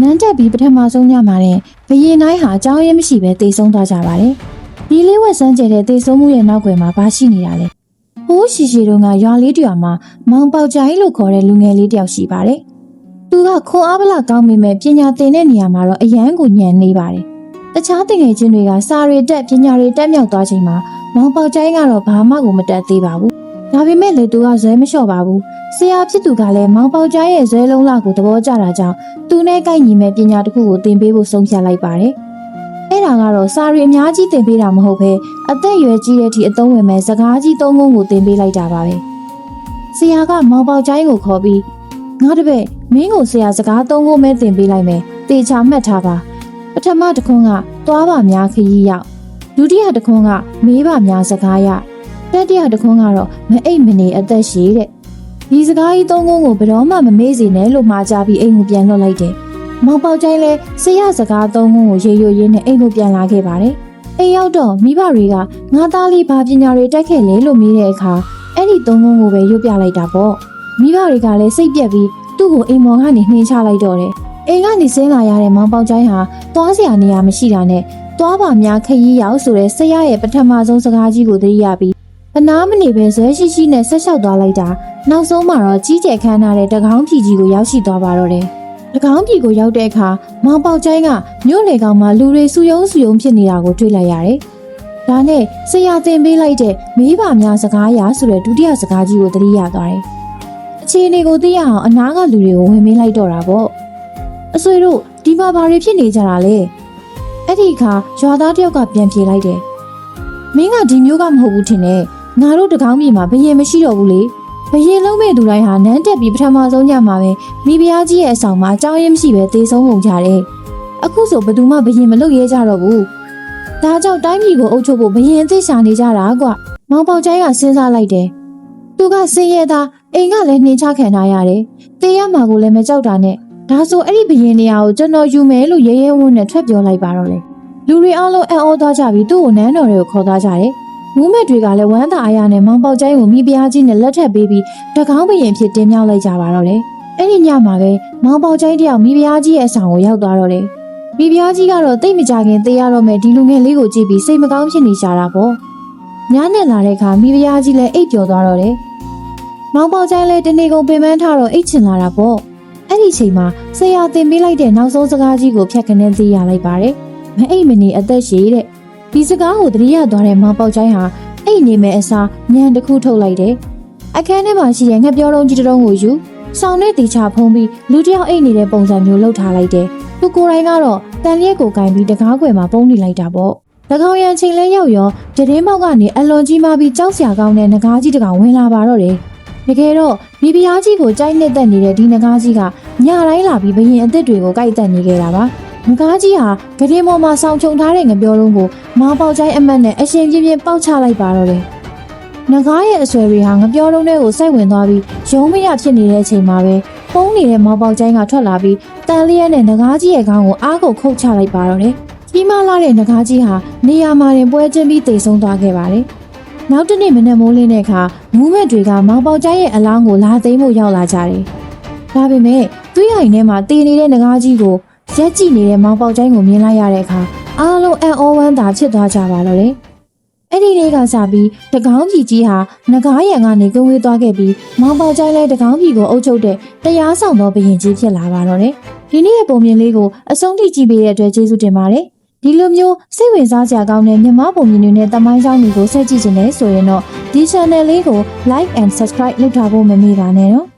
နန်းတက်ပြီးပထမဆုံးညမှာတဲ့ဘရင်တိုင်းဟာအကြောင်းရင်းမရှိပဲတေဆုံးသွားကြပါတယ်ဒီလေးဝက်စမ်းကျဲတဲ့တေဆုံးမှုရဲ့နောက်ွယ်မှာဘာရှိနေတာလဲဟိုးရှိရှိတုန်းကရွာလေးတရွာမှာမောင်ပေါကြိုင်လို့ခေါ်တဲ့လူငယ်လေးတယောက်ရှိပါတယ်သူကခွန်အားဗလာကောင်းပေမဲ့ပညာသင်တဲ့နေရာမှာတော့အယမ်းကိုညံနေပါတယ်တခြားတငယ်ချင်းတွေကစာရီတက်ပညာတွေတက်မြောက်သွားချိန်မှာမောင်ပေါကြိုင်ကတော့ဘာမှကိုမတက်သေးပါဘူးဒါပေမဲ့လေသူကဇွဲမလျှော့ပါဘူးဆရာဖြစ်သူကလည်းမောင်ပေါကြိုင်ရဲ့ဇွဲလုံးလကိုသဘောကျတာကြောင့်သူနဲ့ကိုက်ညီမဲ့ပညာတစ်ခုကိုသင်ပေးဖို့ဆုံးဖြတ်လိုက်ပါတယ်အဲ့ဒါကတော့စာရီအများကြီးသင်ပေးတာမဟုတ်ဘဲအသက်အရွယ်ကြီးတဲ့အထိအသုံးဝင်မဲ့စကားကြီးသုံးခုကိုသင်ပေးလိုက်တာပါပဲဆရာကမောင်ပေါကြိုင်ကိုခေါ်ပြီးငါတပည့်မင်းကိုဆရာစကားသုံးခုပဲသင်ပေးလိုက်မယ်တေချာမှတ်ထားပါပထမတစ်ခွန်းကသွားပါများခရီးရောက်ဒုတိယတစ်ခွန်းကမေးပါများစကားရတတိယတစ်ခွန်းကတော့မအိပ်မနေအသက်ရှည်တဲ့ဒီစကားကြီးသုံးခုကိုဘယ်တော့မှမမေ့စေနဲ့လို့မှားကြပြီးအိမ်ကိုပြန်လွှတ်လိုက်တယ်မောင်ပေါကြိုင်လဲဆရာစကားသုံးခုကိုရေရွရင်းနဲ့အိမ်ကိုပြန်လာခဲ့ပါတယ်အိမ်ရောက်တော့မိဘတွေကငါသားလေးဘာပညာတွေတက်ခဲ့လဲလို့မေးတဲ့အခါအဲ့ဒီသုံးခုကိုပဲရွတ်ပြလိုက်တာပေါ့မိဘတွေကလည်းစိတ်ပြက်ပြီးသူ့ကိုအိမ်မော်ကနေနှင်းချလိုက်တော့တယ်အိမ်ကနေဆင်းလာရတဲ့မောင်ပေါကြိုင်ဟာသွားစရာနေရာမရှိတာနဲ့သွားပါများခရီးရောက်ဆိုတဲ့ဆရာရဲ့ပထမဆုံးစကားကြီးကိုသတိရပြီးအနားမနေပဲဇွဲရှိရှိနဲ့ဆက်လျှောက်သွားလိုက်တာနောက်ဆုံးမှာတော့ကြီးကျယ်ခမ်းနားတဲ့တကောင်းပြည်ကြီးကိုရောက်ရှိသွားပါတော့တယ်တကောင်းပြည်ကိုရောက်တဲ့အခါမောင်ပေါကြိုင်ကမြို့လေကောင်မှာလူတွေစုယုံဖြစ်နေတာကိုတွေ့လိုက်ရတယ်ဒါနဲ့ဆရာသင်ပေးလိုက်တဲ့မေးပါများစကားရဆိုတဲ့ဒုတိယစကားကြီးကိုသတိရသွားတယ်အခြေအနေကိုသိရအောင်အနားကလူတွေကိုဝင်မေးလိုက်တော့တာပေါ့အဆွေတို့ဒီမှာဘာတွေဖြစ်နေကြတာလဲအဲ့ဒီအခါရွာသားတယောက်ကပြန်ပြေးလိုက်တယ်မင်းကဒီမျိုးကမဟုတ်ဘူးထင်တယ်ငါတို့တကောင်းပြည်မှာဘယင်မရှိတော့ဘူးလေဘယင်လုံးမဲ့သူတိုင်းဟာနန်းတက်ပြီးပထမဆုံးညမှာပဲမိဖုရားကြီးရဲ့အဆောင်မှာအကြောင်းရင်းမရှိပဲသေဆုံးကုန်ကြတယ်အခုဆိုဘယ်သူမှဘယင်မလုပ်ရဲကြတော့ဘူးဒါကြောင့်တိုင်းပြည်ကိုအုပ်ချုပ်ဖို့ဘယင်အသိရှာနေကြတာကွမောင်ပေါကြိုင်ကစဉ်းစားလိုက်တယ်သူကစင်ရဲသားအိမ်ကလည်းနှင်ချခံထားရတယ်တေးရမှာကိုလည်းမကြောက်တာနဲ့ဒါဆိုအဲ့ဒီဘယင်နေရာကိုကျွန်တော်ယူမယ်လို့ရဲရဲဝံ့နဲ့ထွက်ပြောလိုက်ပါတော့လေလူတွေအားလုံးအံ့ဩသွားကြပြီးသူ့ကိုနန်းတော်တွေကိုခေါ်သွားကြတယ်မူးမက်တွေကလည်းဝမ်းသာအားရနဲ့မောင်ပေါကြိုင်ကိုမိဖုရားကြီးနဲ့လက်ထပ်ပေးပြီးတကောင်းဘယင်ဖြစ်တင်မြောက်လိုက်ကြပါတော့တယ်အဲ့ဒီညမှာပဲမောင်ပေါကြိုင်တယောက်မိဖုရားကြီးရဲ့အဆောင်ကိုရောက်သွားတော့တယ်မိဖုရားကြီးကတော့တိတ်မကြခင်သေရတော့မယ်ဒီလူငယ်လေးကိုကြည့်ပြီးစိတ်မကောင်းဖြစ်နေကြတာပေါ့ညနေလာတဲ့အခါမိဖုရားကြီးလည်းအိပ်ပျော်သွားတော့တယ်မောင်ပေါကြိုင်လည်းတနေ့ကုန်ပင်ပန်းထားတော့အိတ်ချင်လာတာပေါ့အဲ့ဒီချိန်မှာဆရာသင်ပေးလိုက်တဲ့နောက်ဆုံးစကားကြီးကိုဖြတ်ခနဲ့သိရလိုက်ပါတယ်မအိပ်မနေအသက်ရှည်တဲ့ဒီစကားကိုသတိရသွားတဲ့မောင်ပေါကြိုင်ဟာအိတ်နေမဲ့အစားညံတစ်ခုထုတ်လိုက်တယ်အခန်းထဲမှာရှိတဲ့ငှက်ပြောတုံးကြီးတုံးကိုယူဆောင်းနဲ့တီချဖုံးပြီးလူတစ်ယောက်အိတ်နေတဲ့ပုံစံမျိုးလှုပ်ထားလိုက်တယ်သူကိုယ်တိုင်ကတော့တန်လျက်ကိုကင်ပြီးတကားခွေမှာပုံနေလိုက်တာပေါ့၎င်းရန်ချိန်လဲရောက်ရောတည်င်းပေါက်ကနေအလွန်ကြီးမားပြီးကြောက်စရာကောင်းတဲ့ငကားကြီးတစ်ကောင်ဝင်လာပါတော့တယ်တကယ်တော့မိဖုရားကြီးကိုကြိုက်နှစ်သက်နေတဲ့ဒီငကားကြီးကညတိုင်းလာပြီးဘရင်အစ်စ်တွေကိုကြိုက်တက်နေခဲ့တာပါငကားကြီးဟာဂရေမော်မှာဆောင်းချုံထားတဲ့ငပြောလုံးကိုမောင်ပေါကြိုင်အမတ်နဲ့အရှင်ပြင်းပြင်းပေါက်ချလိုက်ပါတော့တယ်ငကားရဲ့အဆွဲတွေဟာငပြောလုံးတွေကိုစိုက်ဝင်သွားပြီးရုံးမရဖြစ်နေတဲ့အချိန်မှာပဲပုံးနေတဲ့မောင်ပေါကြိုင်ကထွက်လာပြီးတန်လျက်နဲ့ငကားကြီးရဲ့ခေါင်းကိုအားကိုခုတ်ချလိုက်ပါတော့တယ်ကြီးမားလာတဲ့ငကားကြီးဟာနေရာမှာတင်ပွဲချင်းပြီးတိတ်ဆုံးသွားခဲ့ပါတယ်နောက်တစ်နေ့မနက်မိုးလင်းတဲ့အခါမူးမက်တွေကမောင်ပေါကြိုင်ရဲ့အလောင်းကိုလာသိမ်းဖို့ရောက်လာကြတယ်ဒါပေမဲ့သွေးရိုင်ထဲမှာတည်နေတဲ့ငကားကြီးကိုရက်ကြည့်နေတဲ့မောင်ပေါကြိုင်ကိုမြင်လိုက်ရတဲ့အခါအားလုံးအံ့ဩဝမ်းသာဖြစ်သွားကြပါတော့တယ်အဲ့ဒီနေ့ကစပြီးတကောင်းပြည်ကြီးဟာငကားရံကနေကဝေးသွားခဲ့ပြီးမောင်ပေါကြိုင်လည်းတကောင်းပြည်ကိုအုပ်ချုပ်တဲ့တရားဆောင်သောဘုရင်ကြီးဖြစ်လာပါတော့တယ်ဒီနေ့ရဲ့ပုံမြင်လေးကိုအဆုံးထိကြည့်ပေးတဲ့အတွက်ကျေးဇူးတင်ပါတယ်ဒီလိုမျိုးစိတ်ဝင်စားစရာကောင်းတဲ့မြန်မာပုံမြင်တွေနဲ့တမိုင်းကြောင်းတွေကိုဆက်ကြည့်ချင်တယ်ဆိုရင်တော့ဒီ channel လေးကို like and subscribe လုပ်ထားဖို့မမေ့ပါနဲ့နော်